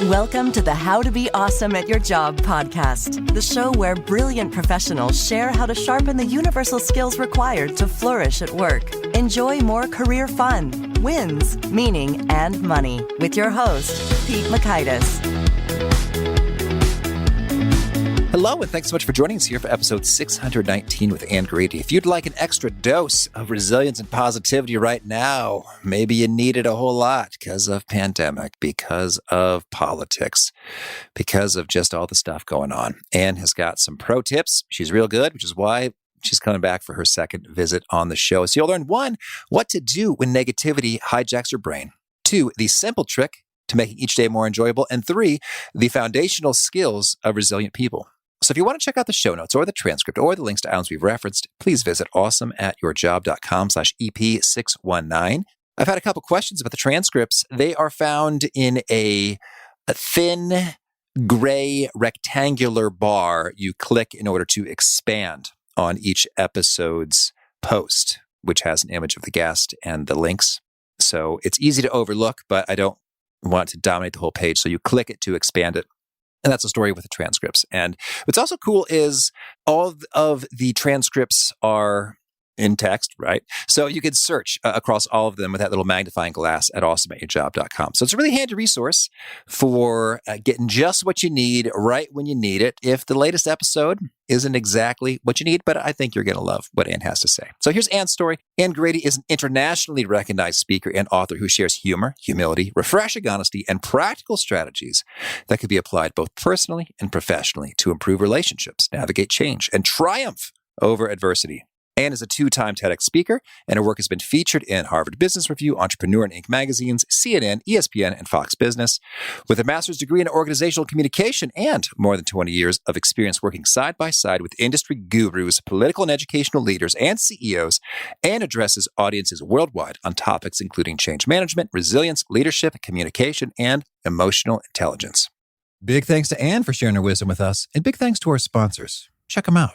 Welcome to the How to Be Awesome at Your Job podcast, the show where brilliant professionals share how to sharpen the universal skills required to flourish at work. Enjoy more career fun, wins, meaning, and money with your host, Pete Makaitis. Hello, and thanks so much for joining us here for episode 619 with Grady. If you'd like an extra dose of resilience and positivity right now, maybe you need it a whole lot because of pandemic, because of politics, because of just all the stuff going on. Ann has got some pro tips. She's real good, which is why she's coming back for her second visit on the show. So you'll learn 1, what to do when negativity hijacks your brain. 2, the simple trick to making each day more enjoyable. And 3, the foundational skills of resilient people. So if you want to check out the show notes or the transcript or the links to items we've referenced, please visit awesomeatyourjob.com/EP619. I've had a couple questions about the transcripts. They are found in a thin gray rectangular bar you click in order to expand on each episode's post, which has an image of the guest and the links. So it's easy to overlook, but I don't want to dominate the whole page. So you click it to expand it. And that's the story with the transcripts. And what's also cool is all of the transcripts are in text, right? So you can search across all of them with that little magnifying glass at awesomeatyourjob.com. So it's a really handy resource for getting just what you need right when you need it. If the latest episode isn't exactly what you need, but I think you're going to love what Ann has to say. So here's Ann's story. Ann Grady is an internationally recognized speaker and author who shares humor, humility, refreshing honesty, and practical strategies that could be applied both personally and professionally to improve relationships, navigate change, and triumph over adversity. Ann is a 2-time TEDx speaker, and her work has been featured in Harvard Business Review, Entrepreneur and Inc. magazines, CNN, ESPN, and Fox Business. With a master's degree in organizational communication and more than 20 years of experience working side by side with industry gurus, political and educational leaders, and CEOs, Ann addresses audiences worldwide on topics including change management, resilience, leadership, communication, and emotional intelligence. Big thanks to Ann for sharing her wisdom with us, and big thanks to our sponsors. Check them out.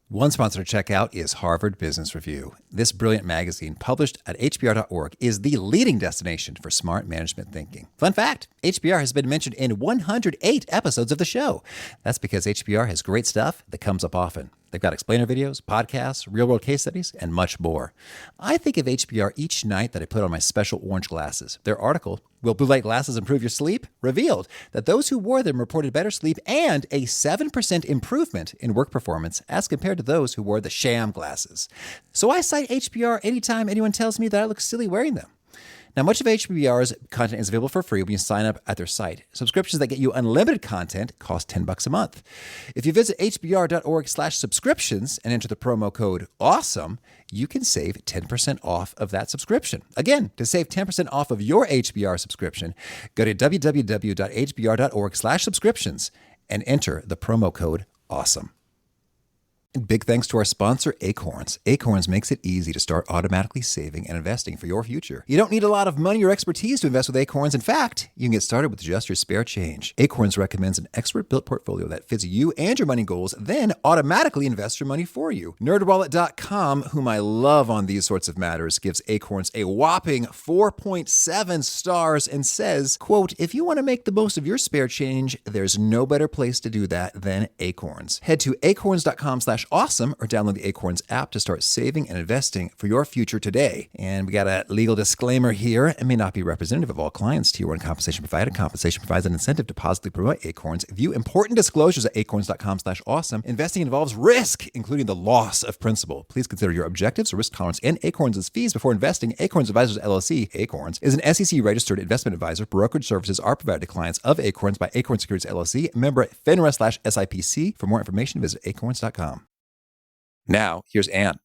One sponsor to check out is Harvard Business Review. This brilliant magazine, published at hbr.org, is the leading destination for smart management thinking. Fun fact, HBR has been mentioned in 108 episodes of the show. That's because HBR has great stuff that comes up often. They've got explainer videos, podcasts, real-world case studies, and much more. I think of HBR each night that I put on my special orange glasses. Their article, Will Blue Light Glasses Improve Your Sleep?, revealed that those who wore them reported better sleep and a 7% improvement in work performance as compared to those who wore the sham glasses. So I cite HBR anytime anyone tells me that I look silly wearing them. Now, much of HBR's content is available for free when you sign up at their site. Subscriptions that get you unlimited content cost $10 a month. If you visit hbr.org/subscriptions and enter the promo code AWESOME, you can save 10% off of that subscription. Again, to save 10% off of your HBR subscription, go to www.hbr.org/subscriptions and enter the promo code AWESOME. And big thanks to our sponsor, Acorns. Acorns makes it easy to start automatically saving and investing for your future. You don't need a lot of money or expertise to invest with Acorns. In fact, you can get started with just your spare change. Acorns recommends an expert-built portfolio that fits you and your money goals, then automatically invests your money for you. NerdWallet.com, whom I love on these sorts of matters, gives Acorns a whopping 4.7 stars and says, quote, if you want to make the most of your spare change, there's no better place to do that than Acorns. Head to acorns.com/awesome or download the Acorns app to start saving and investing for your future today. And we got a legal disclaimer here. It may not be representative of all clients. Tier 1 compensation provided. Compensation provides an incentive to positively promote Acorns. View important disclosures at acorns.com/awesome. Investing involves risk, including the loss of principal. Please consider your objectives, risk tolerance, and Acorns' fees before investing. Acorns Advisors LLC, Acorns, is an SEC-registered investment advisor. Brokerage services are provided to clients of Acorns by Acorns Securities LLC, member FINRA/SIPC. For more information, visit acorns.com. Now, here's Ann.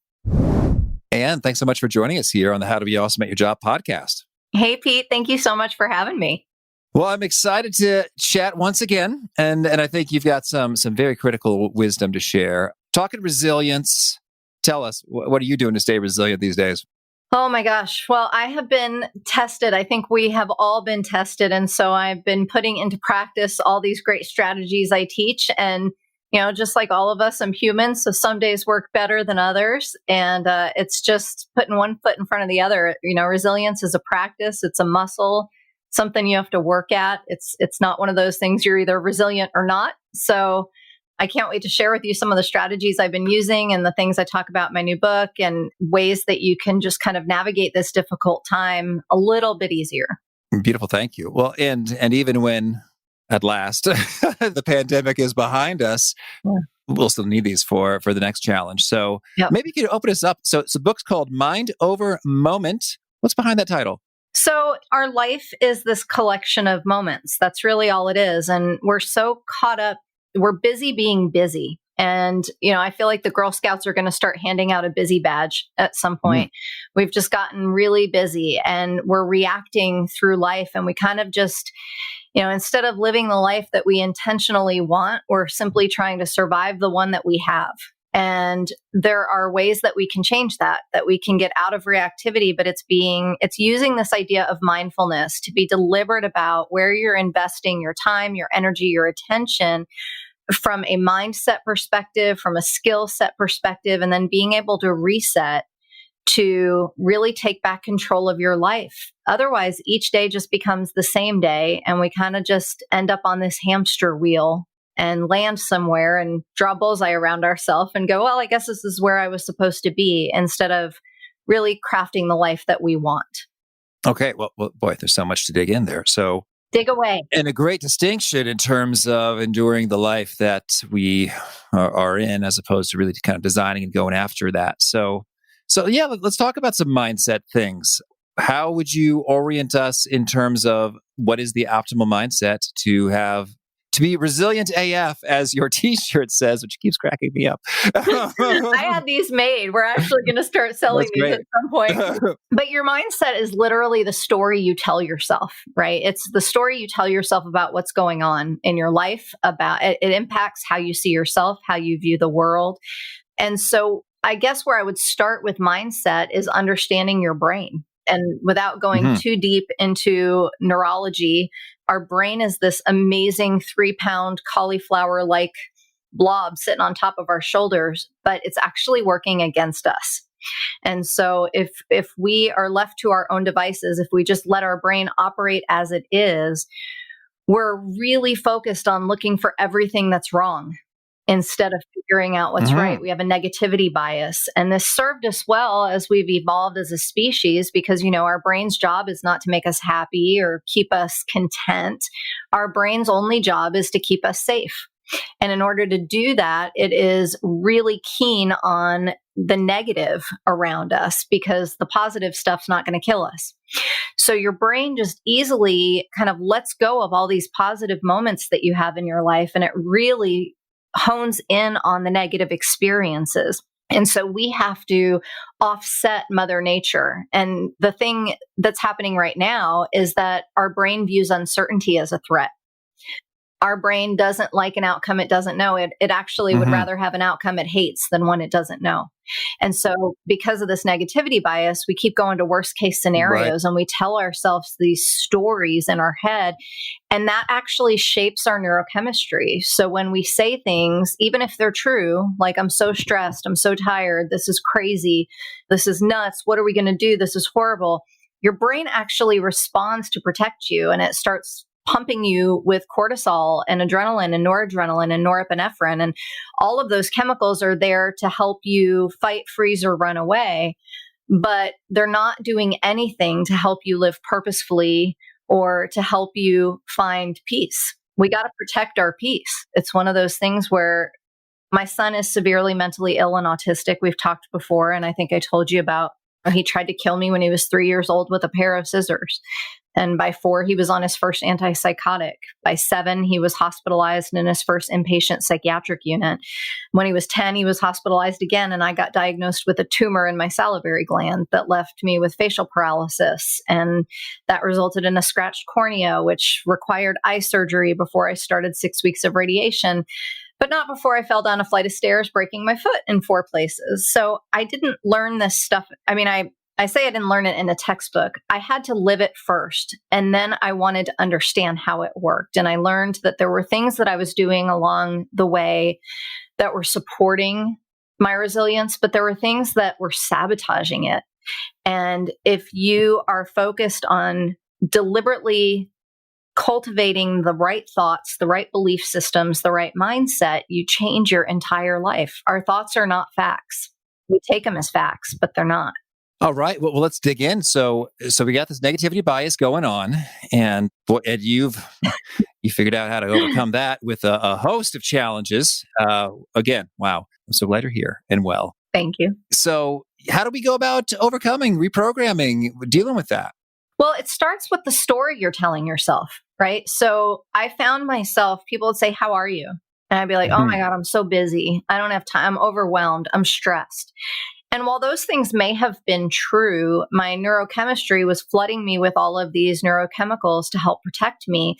Ann, thanks so much for joining us here on the How to Be Awesome at Your Job podcast. Hey, Pete. Thank you so much for having me. Well, I'm excited to chat once again, and I think you've got some very critical wisdom to share. Talking resilience, tell us, what are you doing to stay resilient these days? Oh my gosh. Well, I have been tested. I think we have all been tested. And so I've been putting into practice all these great strategies I teach. And just like all of us, I'm human. So some days work better than others. And it's just putting one foot in front of the other. Resilience is a practice. It's a muscle. something you have to work at. It's not one of those things you're either resilient or not. So I can't wait to share with you some of the strategies I've been using and the things I talk about in my new book and ways that you can just kind of navigate this difficult time a little bit easier. Beautiful. Thank you. Well, and even when at last the pandemic is behind us, we'll still need these for the next challenge. So maybe you could open us up. So the book's called Mind Over Moment. What's behind that title? So our life is this collection of moments. That's really all it is. And we're so caught up. We're busy being busy. And, I feel like the Girl Scouts are going to start handing out a busy badge at some point. We've just gotten really busy and we're reacting through life. And we kind of just, instead of living the life that we intentionally want, we're simply trying to survive the one that we have. And there are ways that we can change that we can get out of reactivity, but it's using this idea of mindfulness to be deliberate about where you're investing your time, your energy, your attention from a mindset perspective, from a skill set perspective, and then being able to reset to really take back control of your life. Otherwise, each day just becomes the same day, and we kind of just end up on this hamster wheel and land somewhere and draw a bullseye around ourselves and go, well, I guess this is where I was supposed to be, instead of really crafting the life that we want. Okay. Well, boy, there's so much to dig in there. So dig away. And a great distinction in terms of enduring the life that we are in, as opposed to really kind of designing and going after that. So yeah, let's talk about some mindset things. How would you orient us in terms of what is the optimal mindset to be resilient AF, as your t-shirt says, which keeps cracking me up? I had these made. We're actually going to start selling these at some point. But your mindset is literally the story you tell yourself, right? It's the story you tell yourself about what's going on in your life. It impacts how you see yourself, how you view the world. And so I guess where I would start with mindset is understanding your brain. And without going too deep into neurology, our brain is this amazing 3-pound cauliflower-like blob sitting on top of our shoulders, but it's actually working against us. And so if we are left to our own devices, if we just let our brain operate as it is, we're really focused on looking for everything that's wrong instead of figuring out what's right. We have a negativity bias. And this served us well as we've evolved as a species because, our brain's job is not to make us happy or keep us content. Our brain's only job is to keep us safe. And in order to do that, it is really keen on the negative around us because the positive stuff's not going to kill us. So your brain just easily kind of lets go of all these positive moments that you have in your life, and it really hones in on the negative experiences. And so we have to offset Mother Nature. And the thing that's happening right now is that our brain views uncertainty as a threat. Our brain doesn't like an outcome it doesn't know. It actually would rather have an outcome it hates than one it doesn't know. And so because of this negativity bias, we keep going to worst case scenarios and we tell ourselves these stories in our head. And that actually shapes our neurochemistry. So when we say things, even if they're true, like I'm so stressed, I'm so tired, this is crazy, this is nuts, what are we going to do? This is horrible. Your brain actually responds to protect you, and it starts pumping you with cortisol and adrenaline and noradrenaline and norepinephrine. And all of those chemicals are there to help you fight, freeze, or run away. But they're not doing anything to help you live purposefully or to help you find peace. We got to protect our peace. It's one of those things where my son is severely mentally ill and autistic. We've talked before, and I think I told you about he tried to kill me when he was 3 years old with a pair of scissors. And by 4, he was on his first antipsychotic. By 7, he was hospitalized and in his first inpatient psychiatric unit. When he was 10, he was hospitalized again, and I got diagnosed with a tumor in my salivary gland that left me with facial paralysis. And that resulted in a scratched cornea, which required eye surgery before I started 6 weeks of radiation. But not before I fell down a flight of stairs, breaking my foot in 4 places. So I didn't learn this stuff. I mean, I say I didn't learn it in a textbook. I had to live it first. And then I wanted to understand how it worked. And I learned that there were things that I was doing along the way that were supporting my resilience, but there were things that were sabotaging it. And if you are focused on deliberately cultivating the right thoughts, the right belief systems, the right mindset, you change your entire life. Our thoughts are not facts. We take them as facts, but they're not. All right. Well, let's dig in. So we got this negativity bias going on, and boy, Ed, you figured out how to overcome that with a host of challenges. Again, wow, I'm so glad you're here and well. Thank you. So, how do we go about overcoming, reprogramming, dealing with that? Well, it starts with the story you're telling yourself, right? So I found myself, people would say, "How are you?" And I'd be like, "Oh my God, I'm so busy. I don't have time. I'm overwhelmed. I'm stressed." And while those things may have been true, my neurochemistry was flooding me with all of these neurochemicals to help protect me.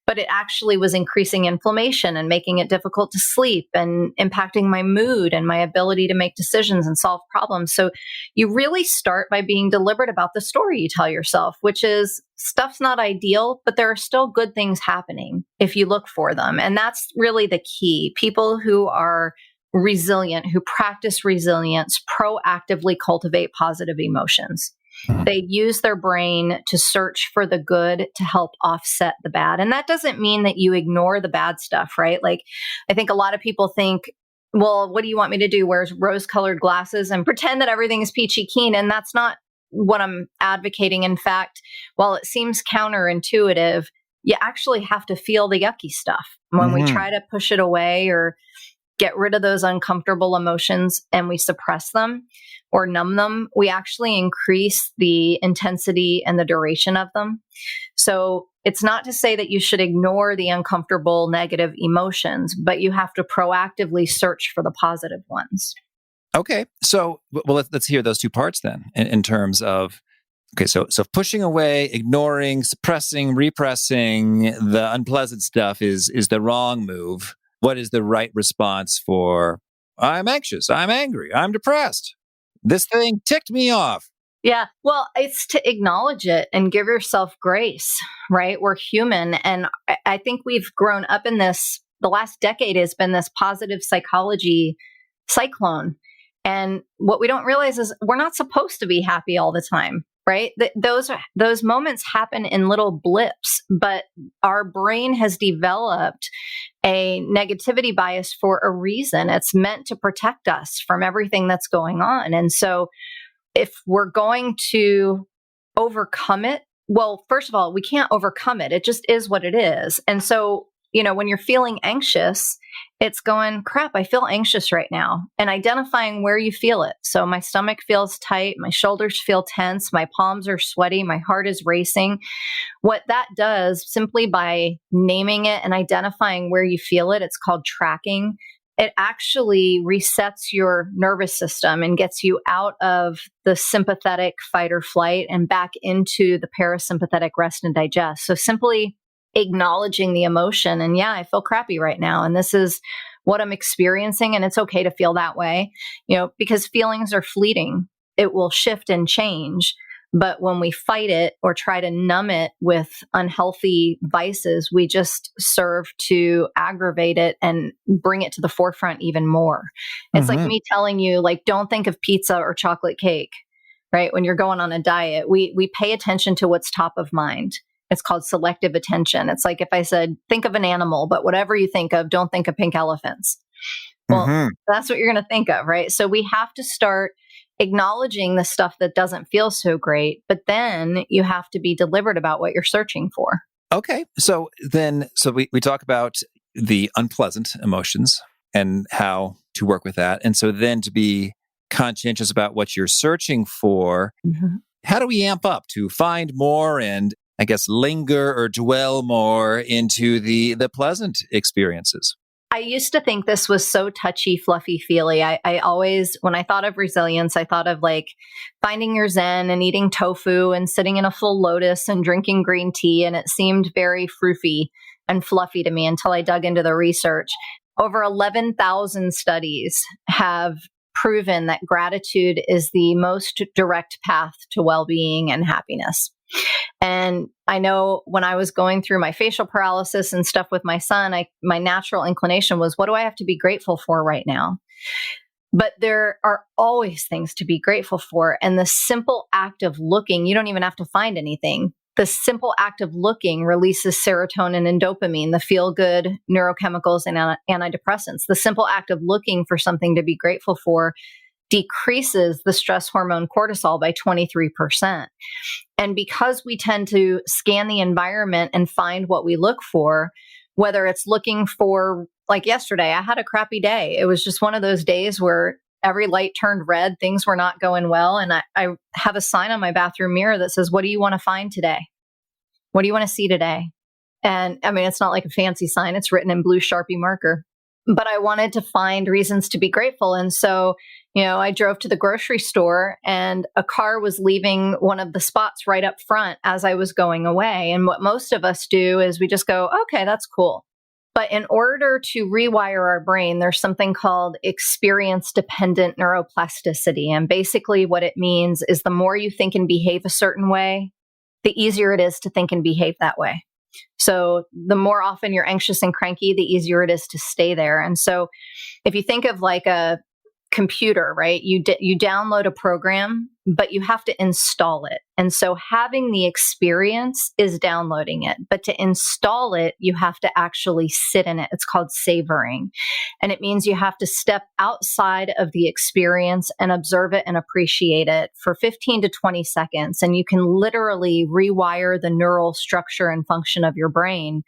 But it actually was increasing inflammation and making it difficult to sleep and impacting my mood and my ability to make decisions and solve problems. So you really start by being deliberate about the story you tell yourself, which is stuff's not ideal, but there are still good things happening if you look for them. And that's really the key. People who are resilient, who practice resilience, proactively cultivate positive emotions. They use their brain to search for the good to help offset the bad. And that doesn't mean that you ignore the bad stuff, right? Like, I think a lot of people think, well, what do you want me to do? Wear rose-colored glasses and pretend that everything is peachy keen. And that's not what I'm advocating. In fact, while it seems counterintuitive, you actually have to feel the yucky stuff. When we try to push it away or get rid of those uncomfortable emotions and we suppress them or numb them, we actually increase the intensity and the duration of them. So it's not to say that you should ignore the uncomfortable negative emotions, but you have to proactively search for the positive ones. Okay. So, well, let's hear those two parts then in terms of, okay, so pushing away, ignoring, suppressing, repressing the unpleasant stuff is the wrong move. What is the right response for, I'm anxious, I'm angry, I'm depressed, this thing ticked me off? Yeah, well, it's to acknowledge it and give yourself grace, right? We're human. And I think we've grown up in this, the last decade has been this positive psychology cyclone. And what we don't realize is we're not supposed to be happy all the time, right? Those moments happen in little blips, but our brain has developed a negativity bias for a reason. It's meant to protect us from everything that's going on. And so if we're going to overcome it, well, first of all, we can't overcome it. It just is what it is. And so, when you're feeling anxious, it's going, crap, I feel anxious right now, and identifying where you feel it. So my stomach feels tight, my shoulders feel tense, my palms are sweaty, my heart is racing. What that does, simply by naming it and identifying where you feel it, it's called tracking. It actually resets your nervous system and gets you out of the sympathetic fight or flight and back into the parasympathetic rest and digest. So simply acknowledging the emotion and, yeah, I feel crappy right now, and this is what I'm experiencing, and it's okay to feel that way, because feelings are fleeting. It will shift and change. But when we fight it or try to numb it with unhealthy vices, we just serve to aggravate it and bring it to the forefront even more. It's like me telling you, like, don't think of pizza or chocolate cake, right? When you're going on a diet, we pay attention to what's top of mind. It's called selective attention. It's like if I said, think of an animal, but whatever you think of, don't think of pink elephants. Well, that's what you're going to think of, right? So we have to start acknowledging the stuff that doesn't feel so great, but then you have to be deliberate about what you're searching for. Okay. So we talk about the unpleasant emotions and how to work with that. And so then to be conscientious about what you're searching for, how do we amp up to find more and, I guess, linger or dwell more into the pleasant experiences? I used to think this was so touchy, fluffy, feely. I always, when I thought of resilience, I thought of like finding your zen and eating tofu and sitting in a full lotus and drinking green tea. And it seemed very froofy and fluffy to me until I dug into the research. Over 11,000 studies have proven that gratitude is the most direct path to well-being and happiness. And I know when I was going through my facial paralysis and stuff with my son, my natural inclination was, what do I have to be grateful for right now? But there are always things to be grateful for. And the simple act of looking, you don't even have to find anything. the simple act of looking releases serotonin and dopamine, the feel-good neurochemicals and antidepressants. The simple act of looking for something to be grateful for decreases the stress hormone cortisol by 23%. And because we tend to scan the environment and find what we look for, whether it's looking for, like yesterday, I had a crappy day. It was just one of those days where every light turned red, things were not going well. And I have a sign on my bathroom mirror that says, what do you want to find today? What do you want to see today? And I mean, it's not like a fancy sign. It's written in blue Sharpie marker. But I wanted to find reasons to be grateful. And so, I drove to the grocery store and a car was leaving one of the spots right up front as I was going away. And what most of us do is we just go, okay, that's cool. But in order to rewire our brain, there's something called experience-dependent neuroplasticity. And basically what it means is the more you think and behave a certain way, the easier it is to think and behave that way. So the more often you're anxious and cranky, the easier it is to stay there. And so if you think of like a computer, right? You download a program, but you have to install it. And so having the experience is downloading it, but to install it, you have to actually sit in it. It's called savoring. And it means you have to step outside of the experience and observe it and appreciate it for 15 to 20 seconds. And you can literally rewire the neural structure and function of your brain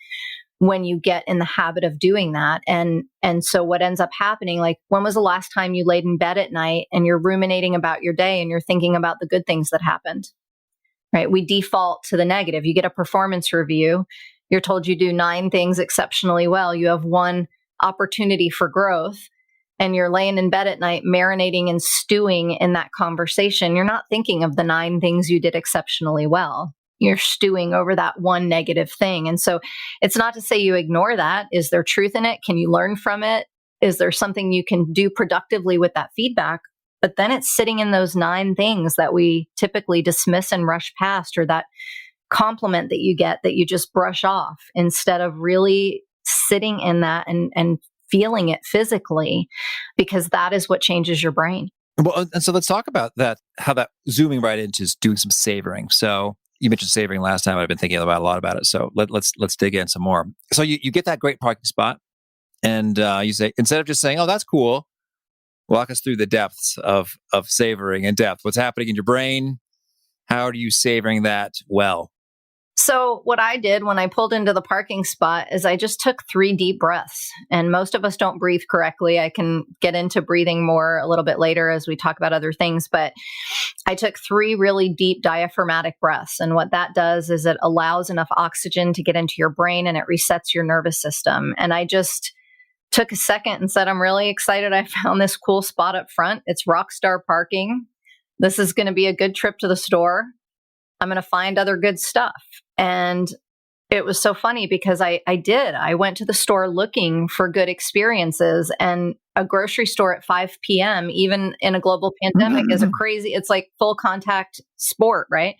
when you get in the habit of doing that. And so what ends up happening, like when was the last time you laid in bed at night and you're ruminating about your day and you're thinking about the good things that happened, right? We default to the negative. You get a performance review. You're told you do 9 things exceptionally well. You have 1 opportunity for growth and you're laying in bed at night, marinating and stewing in that conversation. You're not thinking of the 9 things you did exceptionally well. You're stewing over that 1 negative thing. And so it's not to say you ignore that. Is there truth in it? Can you learn from it? Is there something you can do productively with that feedback? But then it's sitting in those 9 things that we typically dismiss and rush past, or that compliment that you get that you just brush off, instead of really sitting in that and feeling it physically, because that is what changes your brain. Well, and so let's talk about that, how that zooming right into doing some savoring. So you mentioned savoring last time. I've been thinking a lot about it. So let's dig in some more. So you get that great parking spot, and you say, instead of just saying, "Oh, that's cool," walk us through the depths of savoring in depth. What's happening in your brain? How are you savoring that well? So what I did when I pulled into the parking spot is I just took 3 deep breaths. And most of us don't breathe correctly. I can get into breathing more a little bit later as we talk about other things. But I took 3 really deep diaphragmatic breaths. And what that does is it allows enough oxygen to get into your brain and it resets your nervous system. And I just took a second and said, I'm really excited. I found this cool spot up front. It's rockstar parking. This is going to be a good trip to the store. I'm going to find other good stuff. And it was so funny because I went to the store looking for good experiences, and a grocery store at 5 p.m., even in a global pandemic, is it's like full contact sport, right?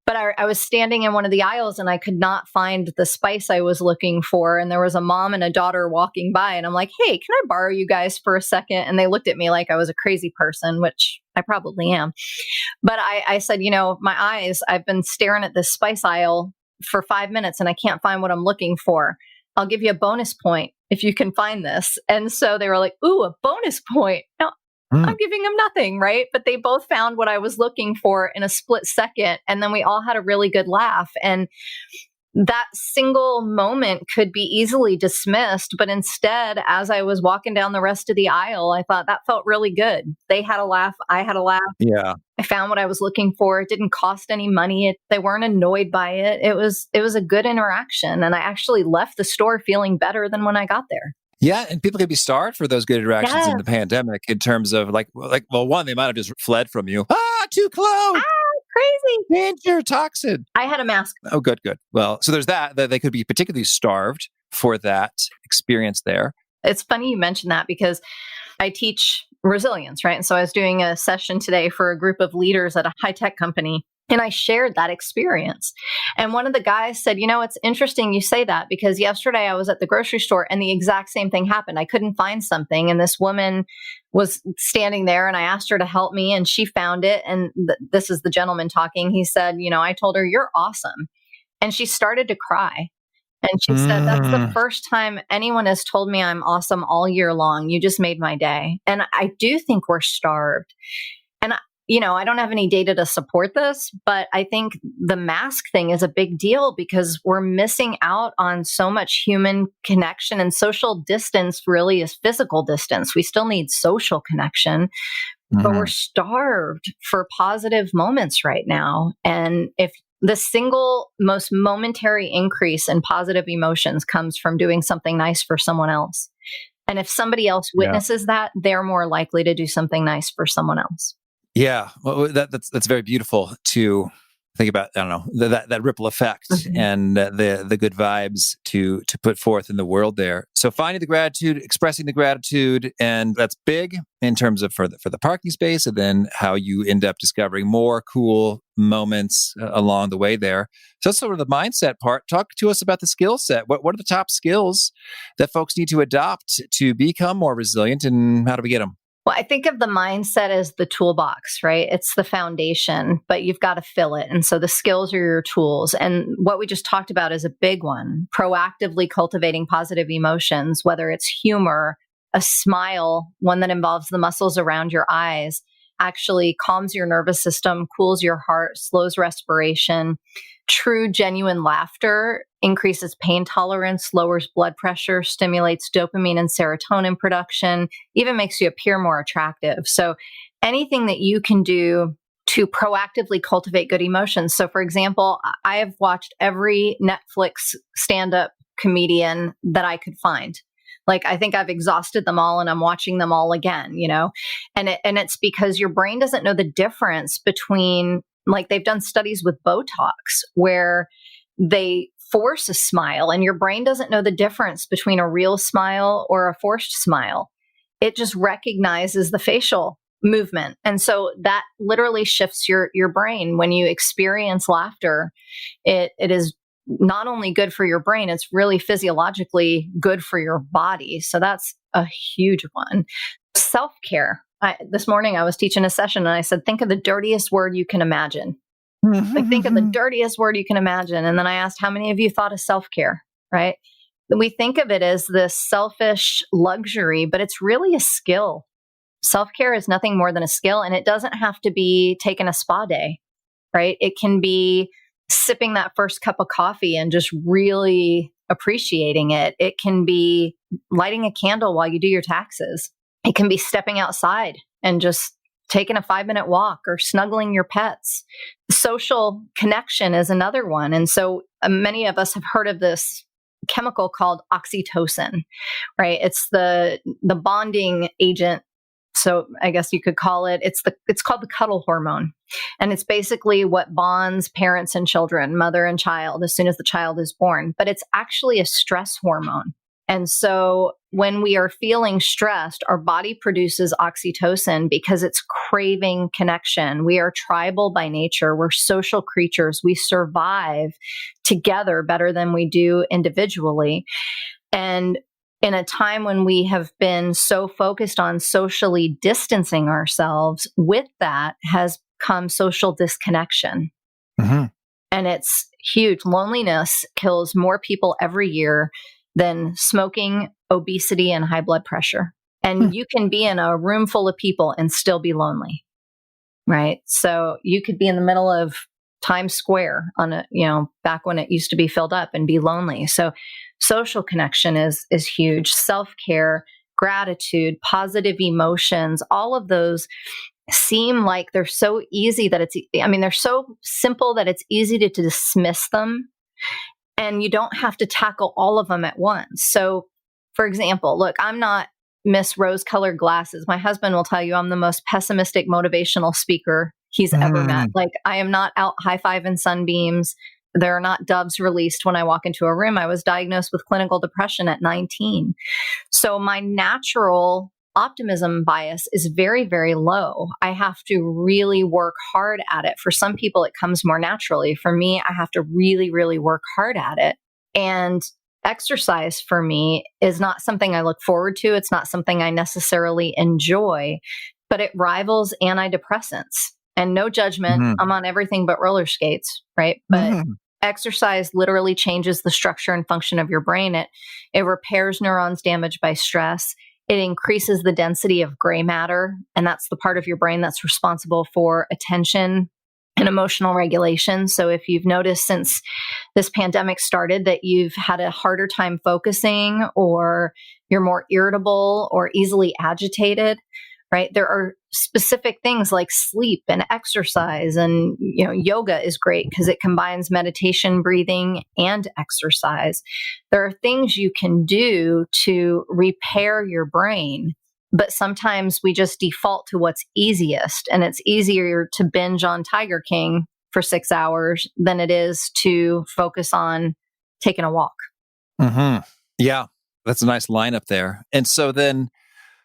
But I was standing in one of the aisles and I could not find the spice I was looking for. And there was a mom and a daughter walking by, and I'm like, hey, can I borrow you guys for a second? And they looked at me like I was a crazy person, which I probably am. But I said, my eyes, I've been staring at this spice aisle for 5 minutes and I can't find what I'm looking for. I'll give you a bonus point if you can find this. And so they were like, ooh, a bonus point. No, I'm giving them nothing, right? But they both found what I was looking for in a split second. And then we all had a really good laugh. And that single moment could be easily dismissed. But instead, as I was walking down the rest of the aisle, I thought that felt really good. They had a laugh. I had a laugh. Yeah. I found what I was looking for. It didn't cost any money. They weren't annoyed by it. It was a good interaction. And I actually left the store feeling better than when I got there. Yeah, and people can be starved for those good interactions in the pandemic, in terms of one, they might have just fled from you. Too close. Crazy. Danger, toxin. I had a mask. Oh, good. Well, so there's that they could be particularly starved for that experience there. It's funny you mentioned that because I teach resilience, right? And so I was doing a session today for a group of leaders at a high-tech company. And I shared that experience. And one of the guys said, it's interesting you say that, because yesterday I was at the grocery store and the exact same thing happened. I couldn't find something. And this woman was standing there and I asked her to help me and she found it. And this is the gentleman talking. He said, I told her, "You're awesome." And she started to cry. And she said, "That's the first time anyone has told me I'm awesome all year long. You just made my day." And I do think we're starved. And I don't have any data to support this, but I think the mask thing is a big deal because we're missing out on so much human connection, and social distance really is physical distance. We still need social connection, but we're starved for positive moments right now. And if the single most momentary increase in positive emotions comes from doing something nice for someone else, and if somebody else witnesses that, they're more likely to do something nice for someone else. Yeah, well, that's very beautiful to think about. I don't know, that ripple effect and the good vibes to put forth in the world there. So finding the gratitude, expressing the gratitude, and that's big in terms of for the parking space, and then how you end up discovering more cool moments along the way there. So that's sort of the mindset part. Talk to us about the skill set. What are the top skills that folks need to adopt to become more resilient, and how do we get them? Well, I think of the mindset as the toolbox, right? It's the foundation, but you've got to fill it. And so the skills are your tools. And what we just talked about is a big one: proactively cultivating positive emotions, whether it's humor, a smile, one that involves the muscles around your eyes, actually calms your nervous system, cools your heart, slows respiration. True, genuine laughter increases pain tolerance, lowers blood pressure, stimulates dopamine and serotonin production, even makes you appear more attractive. So anything that you can do to proactively cultivate good emotions. So for example, I have watched every Netflix stand-up comedian that I could find. Like, I think I've exhausted them all and I'm watching them all again, and it's because your brain doesn't know the difference between, like, they've done studies with Botox where they force a smile and your brain doesn't know the difference between a real smile or a forced smile. It just recognizes the facial movement. And so that literally shifts your brain. When you experience laughter, it is not only good for your brain, it's really physiologically good for your body. So that's a huge one. Self-care. This morning I was teaching a session and I said, think of the dirtiest word you can imagine. Like, think of the dirtiest word you can imagine. And then I asked, how many of you thought of self-care, right? We think of it as this selfish luxury, but it's really a skill. Self-care is nothing more than a skill, and it doesn't have to be taking a spa day, right? It can be sipping that first cup of coffee and just really appreciating it. It can be lighting a candle while you do your taxes. It can be stepping outside and just taking a 5-minute walk or snuggling your pets. Social connection is another one. And so many of us have heard of this chemical called oxytocin, right? It's the bonding agent. So I guess you could call it, it's called the cuddle hormone. And it's basically what bonds parents and children, mother and child, as soon as the child is born. But it's actually a stress hormone. And so when we are feeling stressed, our body produces oxytocin because it's craving connection. We are tribal by nature. We're social creatures. We survive together better than we do individually. And in a time when we have been so focused on socially distancing ourselves, with that has come social disconnection. And it's huge. Loneliness kills more people every year than smoking, obesity, and high blood pressure. And you can be in a room full of people and still be lonely, right? So you could be in the middle of Times Square back when it used to be filled up, and be lonely. So social connection is huge. Self-care, gratitude, positive emotions, all of those seem like they're so easy that they're so simple that it's easy to dismiss them. And you don't have to tackle all of them at once. So, for example, look, I'm not Miss Rose-colored glasses. My husband will tell you I'm the most pessimistic motivational speaker he's ever met. Like, I am not out high-fiving sunbeams. There are not doves released when I walk into a room. I was diagnosed with clinical depression at 19. So my natural optimism bias is very, very low. I have to really work hard at it. For some people, it comes more naturally. For me, I have to really, really work hard at it. And exercise for me is not something I look forward to. It's not something I necessarily enjoy, but it rivals antidepressants. And no judgment, I'm on everything but roller skates, right? But exercise literally changes the structure and function of your brain. It repairs neurons damaged by stress. It increases the density of gray matter, and that's the part of your brain that's responsible for attention and emotional regulation. So if you've noticed since this pandemic started that you've had a harder time focusing, or you're more irritable or easily agitated, right? There are specific things like sleep and exercise, and yoga is great because it combines meditation, breathing, and exercise. There are things you can do to repair your brain, but sometimes we just default to what's easiest, and it's easier to binge on Tiger King for 6 hours than it is to focus on taking a walk. Yeah, that's a nice lineup there. And so then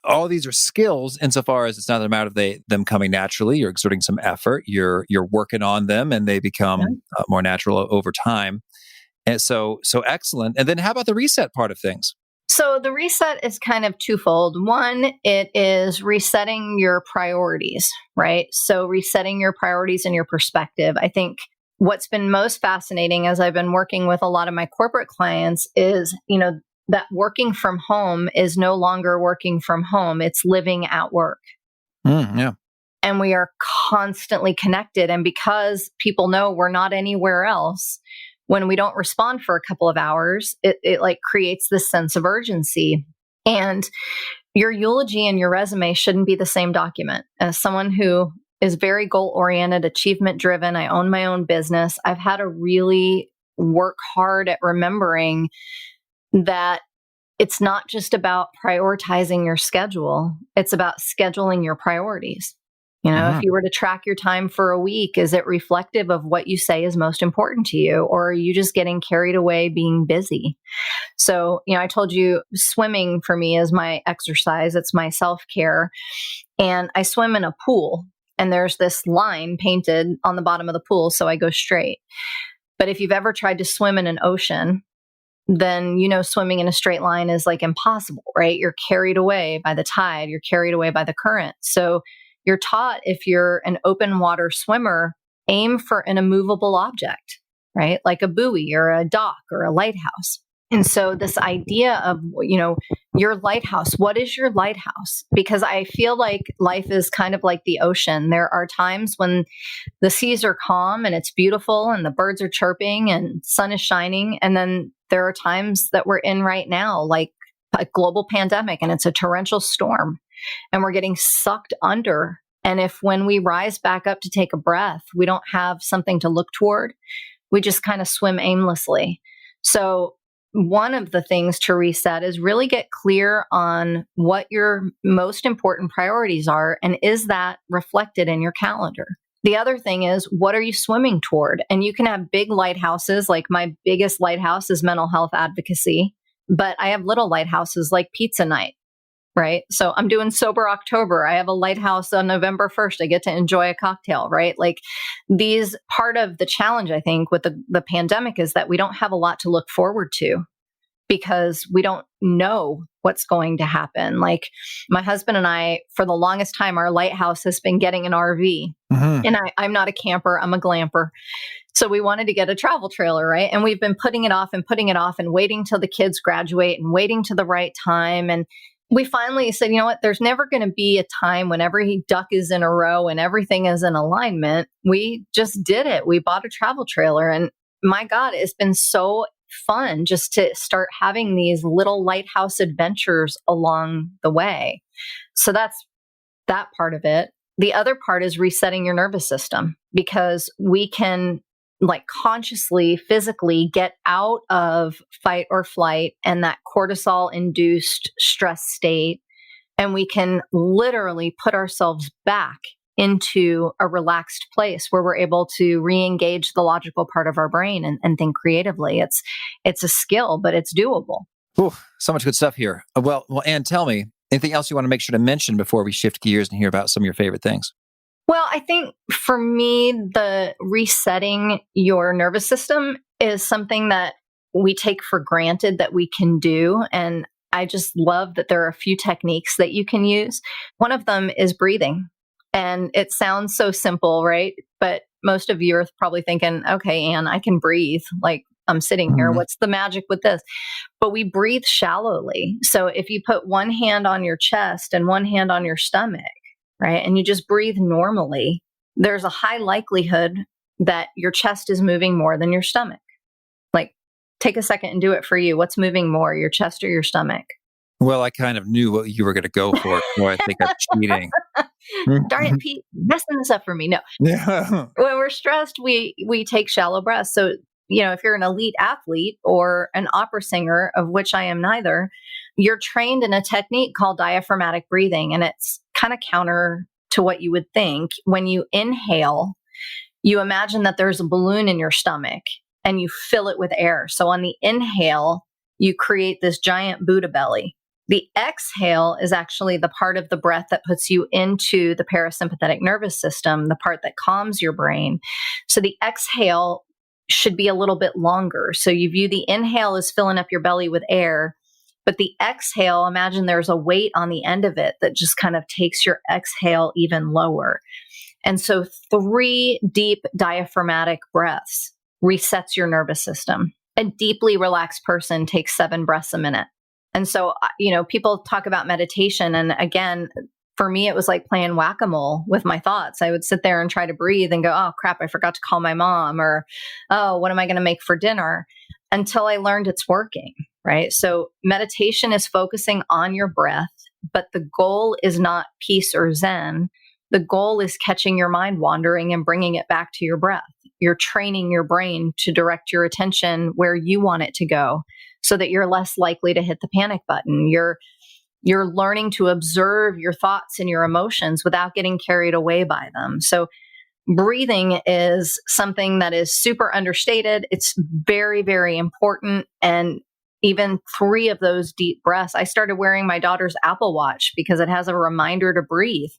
all these are skills insofar as it's not a matter of them coming naturally. You're exerting some effort. You're working on them, and they become more natural over time. And so excellent. And then how about the reset part of things? So the reset is kind of twofold. One, it is resetting your priorities, right? So resetting your priorities and your perspective. I think what's been most fascinating as I've been working with a lot of my corporate clients is, that working from home is no longer working from home. It's living at work. Yeah. And we are constantly connected. And because people know we're not anywhere else, when we don't respond for a couple of hours, it like creates this sense of urgency. And your eulogy and your resume shouldn't be the same document. As someone who is very goal-oriented, achievement-driven, I own my own business, I've had to really work hard at remembering that it's not just about prioritizing your schedule. It's about scheduling your priorities. If you were to track your time for a week, is it reflective of what you say is most important to you? Or are you just getting carried away being busy? So, I told you swimming for me is my exercise. It's my self-care. And I swim in a pool, and there's this line painted on the bottom of the pool, so I go straight. But if you've ever tried to swim in an ocean, then swimming in a straight line is like impossible, right? You're carried away by the tide. You're carried away by the current. So you're taught, if you're an open water swimmer, aim for an immovable object, right? Like a buoy or a dock or a lighthouse. And so this idea of, your lighthouse, what is your lighthouse? Because I feel like life is kind of like the ocean. There are times when the seas are calm and it's beautiful and the birds are chirping and sun is shining. And then there are times that we're in right now, like a global pandemic, and it's a torrential storm and we're getting sucked under. And if when we rise back up to take a breath, we don't have something to look toward, we just kind of swim aimlessly. So one of the things to reset is really get clear on what your most important priorities are, and is that reflected in your calendar? The other thing is, what are you swimming toward? And you can have big lighthouses, like my biggest lighthouse is mental health advocacy, but I have little lighthouses like pizza night, right? So I'm doing Sober October. I have a lighthouse on November 1st. I get to enjoy a cocktail, right? Like these, part of the challenge, I think, with the pandemic is that we don't have a lot to look forward to because we don't know what's going to happen. Like my husband and I, for the longest time, our lighthouse has been getting an RV. And I'm not a camper, I'm a glamper. So we wanted to get a travel trailer, right? And we've been putting it off and waiting till the kids graduate and waiting to the right time. And we finally said, you know what, there's never going to be a time when every duck is in a row and everything is in alignment. We just did it. We bought a travel trailer, and my God, it's been so fun just to start having these little lighthouse adventures along the way. So that's that part of it. The other part is resetting your nervous system, because we can consciously, physically get out of fight or flight and that cortisol induced stress state. And we can literally put ourselves back into a relaxed place where we're able to re-engage the logical part of our brain and think creatively. It's a skill, but it's doable. Ooh, so much good stuff here. Well, Anne, tell me, Anything else you want to make sure to mention before we shift gears and hear about some of your favorite things? Well, I think for me, the resetting your nervous system is something that we take for granted that we can do. And I just love that there are a few techniques that you can use. One of them is breathing. And it sounds so simple, right? But most of you are probably thinking, okay, Anne, I can breathe. Like I'm sitting here. What's the magic with this? But we breathe shallowly. So if you put one hand on your chest and one hand on your stomach, right, and you just breathe normally, there's a high likelihood that your chest is moving more than your stomach. Like, take a second and do it for you. What's moving more, your chest or your stomach? Well, I kind of knew what you were going to go for, so I think I'm cheating. Darn it, Pete, messing this up for me. No. Yeah. When we're stressed, we take shallow breaths. So, if you're an elite athlete or an opera singer, of which I am neither, you're trained in a technique called diaphragmatic breathing. And it's kind of counter to what you would think. When you inhale, you imagine that there's a balloon in your stomach and you fill it with air. So on the inhale, you create this giant Buddha belly. The exhale is actually the part of the breath that puts you into the parasympathetic nervous system, the part that calms your brain. So the exhale should be a little bit longer. So you view the inhale as filling up your belly with air, but the exhale, imagine there's a weight on the end of it that just kind of takes your exhale even lower. And so 3 deep diaphragmatic breaths resets your nervous system. A deeply relaxed person takes 7 breaths a minute. And so, people talk about meditation. And again, for me, it was like playing whack-a-mole with my thoughts. I would sit there and try to breathe and go, oh, crap, I forgot to call my mom, or, oh, what am I going to make for dinner? Until I learned it's working, right? So meditation is focusing on your breath, but the goal is not peace or Zen. The goal is catching your mind wandering and bringing it back to your breath. You're training your brain to direct your attention where you want it to go so that you're less likely to hit the panic button. You're learning to observe your thoughts and your emotions without getting carried away by them. So breathing is something that is super understated. It's very, very important. And even 3 of those deep breaths, I started wearing my daughter's Apple Watch because it has a reminder to breathe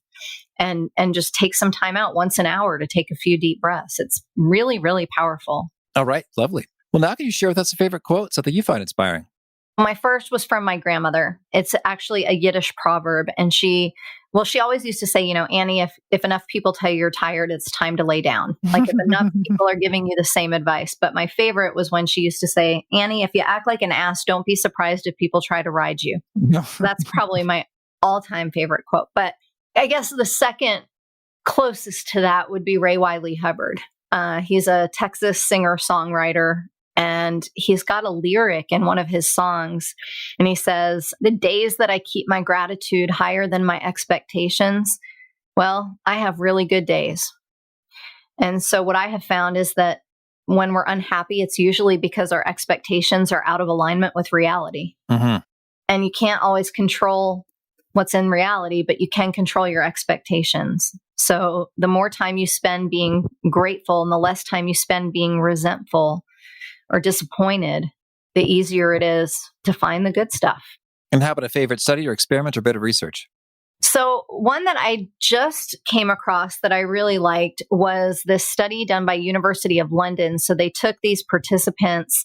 and just take some time out once an hour to take a few deep breaths. It's really, really powerful. All right. Lovely. Well, now can you share with us a favorite quote, something you find inspiring? My first was from my grandmother. It's actually a Yiddish proverb. And she always used to say, Annie, if enough people tell you you're tired, it's time to lay down. Like if enough people are giving you the same advice. But my favorite was when she used to say, Annie, if you act like an ass, don't be surprised if people try to ride you. That's probably my all-time favorite quote. But I guess the second closest to that would be Ray Wiley Hubbard. He's a Texas singer-songwriter. And he's got a lyric in one of his songs. And he says, the days that I keep my gratitude higher than my expectations, well, I have really good days. And so what I have found is that when we're unhappy, it's usually because our expectations are out of alignment with reality. Mm-hmm. And you can't always control what's in reality, but you can control your expectations. So the more time you spend being grateful and the less time you spend being resentful or disappointed, the easier it is to find the good stuff. And how about a favorite study or experiment or bit of research? So one that I just came across that I really liked was this study done by University of London. So they took these participants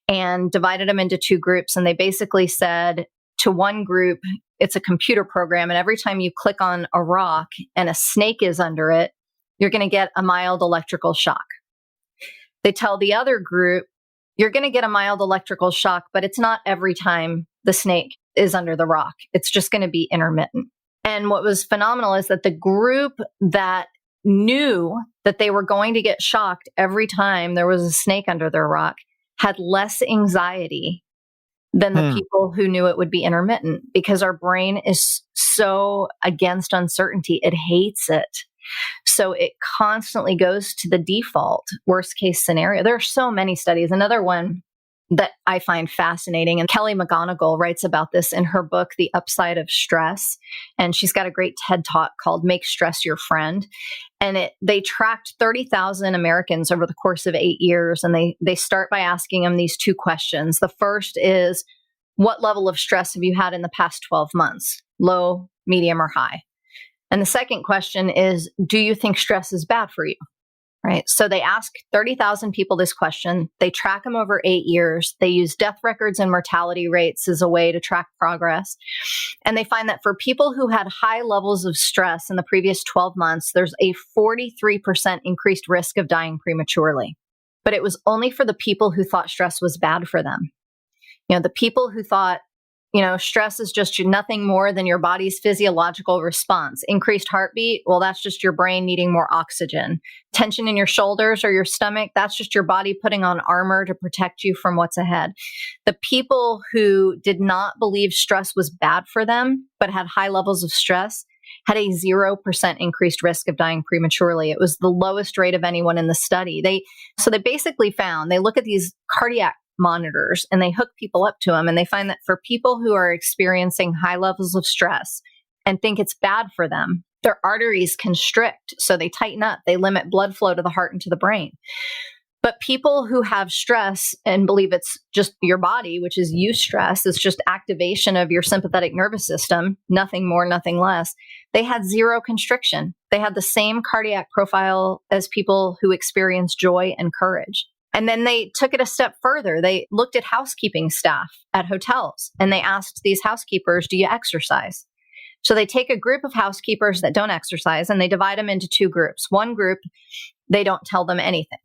and divided them into 2 groups. And they basically said to one group, it's a computer program. And every time you click on a rock and a snake is under it, you're going to get a mild electrical shock. They tell the other group, you're going to get a mild electrical shock, but it's not every time the snake is under the rock. It's just going to be intermittent. And what was phenomenal is that the group that knew that they were going to get shocked every time there was a snake under their rock had less anxiety than the people who knew it would be intermittent, because our brain is so against uncertainty. It hates it. So it constantly goes to the default worst case scenario. There are so many studies. Another one that I find fascinating, and Kelly McGonigal writes about this in her book, The Upside of Stress. And she's got a great TED Talk called Make Stress Your Friend. And they tracked 30,000 Americans over the course of 8 years. And they start by asking them these 2 questions. The first is, what level of stress have you had in the past 12 months? Low, medium, or high? And the second question is, do you think stress is bad for you? Right. So they ask 30,000 people this question. They track them over 8 years. They use death records and mortality rates as a way to track progress. And they find that for people who had high levels of stress in the previous 12 months, there's a 43% increased risk of dying prematurely. But it was only for the people who thought stress was bad for them. The people who thought, stress is just nothing more than your body's physiological response. Increased heartbeat, well, that's just your brain needing more oxygen. Tension in your shoulders or your stomach, that's just your body putting on armor to protect you from what's ahead. The people who did not believe stress was bad for them, but had high levels of stress, had a 0% increased risk of dying prematurely. It was the lowest rate of anyone in the study. They basically found, they look at these cardiac monitors and they hook people up to them, and they find that for people who are experiencing high levels of stress and think it's bad for them, their arteries constrict, so they tighten up, they limit blood flow to the heart and to the brain. But people who have stress and believe it's just your body, which is eustress, it's just activation of your sympathetic nervous system, nothing more, nothing less, they had zero constriction. They had the same cardiac profile as people who experience joy and courage. And then they took it a step further. They looked at housekeeping staff at hotels, and they asked these housekeepers, do you exercise? So they take a group of housekeepers that don't exercise, and they divide them into two groups. One group, they don't tell them anything.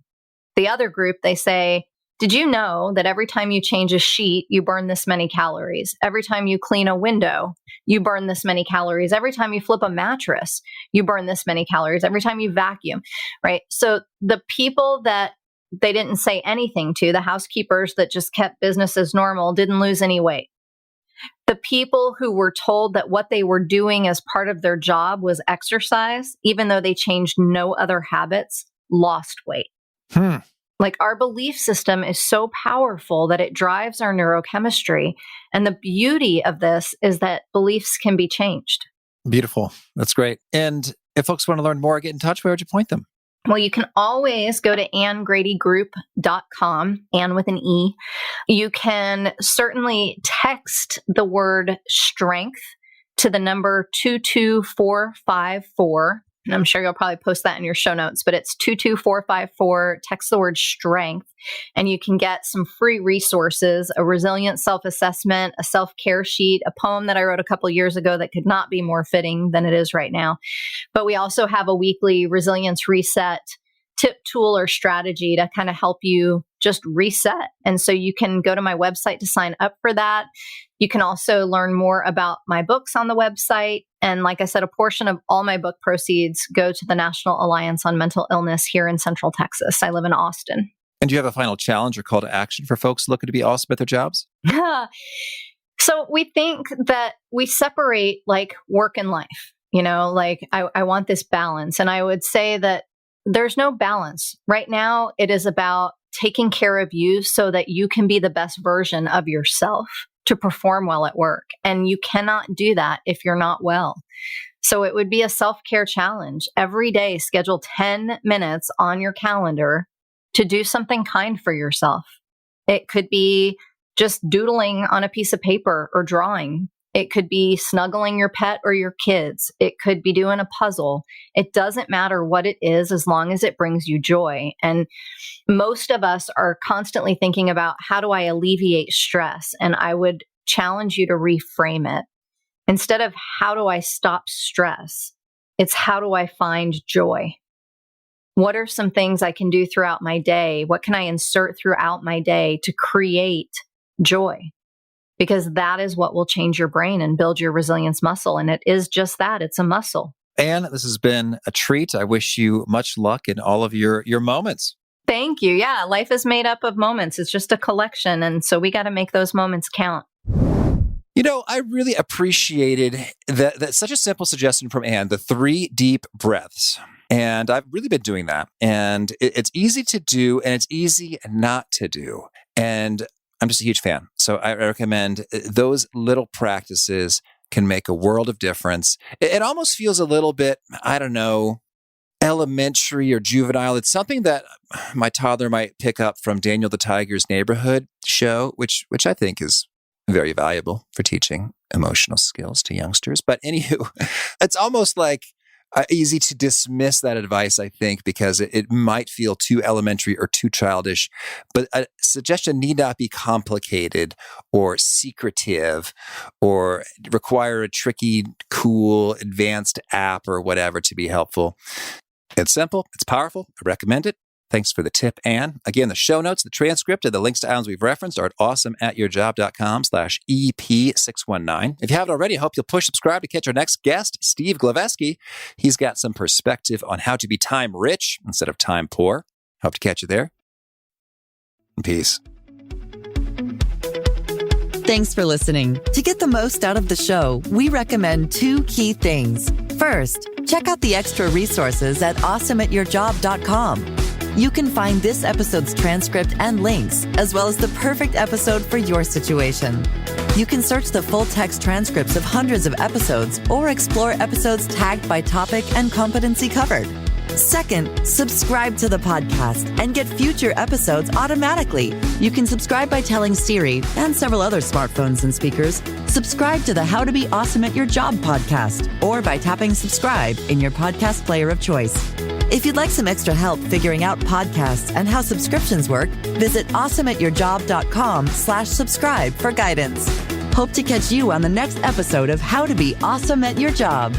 The other group, they say, did you know that every time you change a sheet, you burn this many calories? Every time you clean a window, you burn this many calories. Every time you flip a mattress, you burn this many calories. Every time you vacuum, right? So the people that they didn't say anything to, the housekeepers that just kept business as normal, didn't lose any weight. The people who were told that what they were doing as part of their job was exercise, even though they changed no other habits, lost weight. Like, our belief system is so powerful that it drives our neurochemistry. And the beauty of this is that beliefs can be changed. Beautiful. That's great. And if folks want to learn more, get in touch, where would you point them? Well, you can always go to AnnGradyGroup.com, Ann with an E. You can certainly text the word strength to the number 22454. And I'm sure you'll probably post that in your show notes, but it's 22454. Text the word strength, and you can get some free resources, a resilient self-assessment, a self-care sheet, a poem that I wrote a couple of years ago that could not be more fitting than it is right now. But we also have a weekly resilience reset tip, tool, or strategy to kind of help you just reset. And so you can go to my website to sign up for that. You can also learn more about my books on the website. And like I said, a portion of all my book proceeds go to the National Alliance on Mental Illness here in Central Texas. I live in Austin. And do you have a final challenge or call to action for folks looking to be awesome at their jobs? So we think that we separate like work and life, I want this balance. And I would say that there's no balance. Right now, it is about taking care of you so that you can be the best version of yourself to perform well at work. And you cannot do that if you're not well. So it would be a self-care challenge. Every day, schedule 10 minutes on your calendar to do something kind for yourself. It could be just doodling on a piece of paper or drawing. It could be snuggling your pet or your kids. It could be doing a puzzle. It doesn't matter what it is as long as it brings you joy. And most of us are constantly thinking about, how do I alleviate stress? And I would challenge you to reframe it. Instead of how do I stop stress, it's how do I find joy? What are some things I can do throughout my day? What can I insert throughout my day to create joy? Because that is what will change your brain and build your resilience muscle. And it is just that. It's a muscle. Ann, this has been a treat. I wish you much luck in all of your moments. Thank you. Yeah, life is made up of moments. It's just a collection. And so we got to make those moments count. I really appreciated that such a simple suggestion from Ann, the 3 deep breaths. And I've really been doing that. And it's easy to do and it's easy not to do. And I'm just a huge fan. So I recommend those little practices can make a world of difference. It almost feels a little bit, elementary or juvenile. It's something that my toddler might pick up from Daniel the Tiger's Neighborhood show, which I think is very valuable for teaching emotional skills to youngsters. But anywho, it's almost like easy to dismiss that advice, I think, because it might feel too elementary or too childish. But a suggestion need not be complicated or secretive or require a tricky, cool, advanced app or whatever to be helpful. It's simple. It's powerful. I recommend it. Thanks for the tip, Anne. Again, the show notes, the transcript, and the links to items we've referenced are at awesomeatyourjob.com/EP619. If you haven't already, I hope you'll push subscribe to catch our next guest, Steve Glaveski. He's got some perspective on how to be time rich instead of time poor. Hope to catch you there. Peace. Thanks for listening. To get the most out of the show, we recommend 2 key things. First, check out the extra resources at awesomeatyourjob.com. You can find this episode's transcript and links, as well as the perfect episode for your situation. You can search the full text transcripts of hundreds of episodes or explore episodes tagged by topic and competency covered. Second, subscribe to the podcast and get future episodes automatically. You can subscribe by telling Siri and several other smartphones and speakers, subscribe to the How to Be Awesome at Your Job podcast, or by tapping subscribe in your podcast player of choice. If you'd like some extra help figuring out podcasts and how subscriptions work, visit awesomeatyourjob.com/subscribe for guidance. Hope to catch you on the next episode of How to Be Awesome at Your Job.